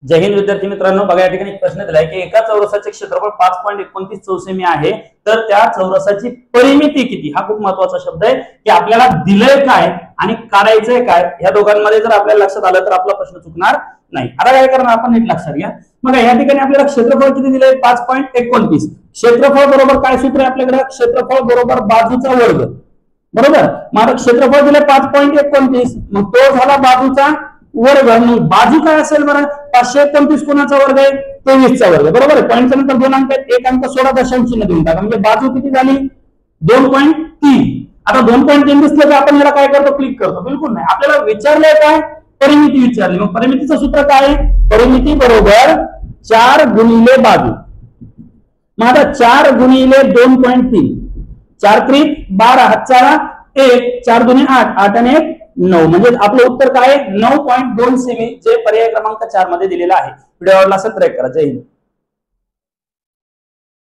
जय हिंद विद्यार्थी मित्रांनो, बघा या ठिकाणी एक प्रश्न दिलाय की एका चौरसाचे क्षेत्रफळ 5.29 चौसेमी आहे, तर त्या चौरसाची परिमिती किती? हा खूप महत्त्वाचा शब्द आहे की आपल्याला दिलंय काय आणि काढायचंय काय, या दोघांमध्ये जर आपल्याला लक्षात आलं तर आपला प्रश्न चुकणार नाही. आता काय करणार आपण, नीट लक्षात घ्या. मग या ठिकाणी आपल्याला क्षेत्रफळ किती दिलंय? 5.29. क्षेत्रफळ बरोबर काय सूत्र आहे आपल्याकडे? क्षेत्रफळ बरोबर बाजूचा वर्ग, बरोबर. मग क्षेत्रफळ दिले 5.29, मग तो झाला बाजूचा वर्ग. बाजू काय असेल बरं? 529 कोणाचा वर्ग आहे? 23 चा वर्ग, बरोबर आहे. पॉईंटच्या नंतर दोन अंक आहेत, एक अंक 16 दशांश चिन्ह देऊन टाका, म्हणजे बाजू किती झाली? 2.3. आता 2.3 दिसलं की आपण याला काय करतो? क्लिक करतो? बिलकुल नाही. आपल्याला विचारलंय काय? परिमिती विचारली. मग परिमितीचं सूत्र काय आहे? परिमिती बरोबर 4 गुणिले बाजू. मग आता 4 गुणिले 2.3, 4 त्रिक 12, हातचा 1, 4 दुने 8, 8 आणि 1 9, म्हणजे आपलं उत्तर काय आहे? 9.2 सेमी, जे पर्याय क्रमांक 4 मध्ये दिलेलं आहे. व्हिडिओ आवडला असेल तर लाईक करा. जय हिंद.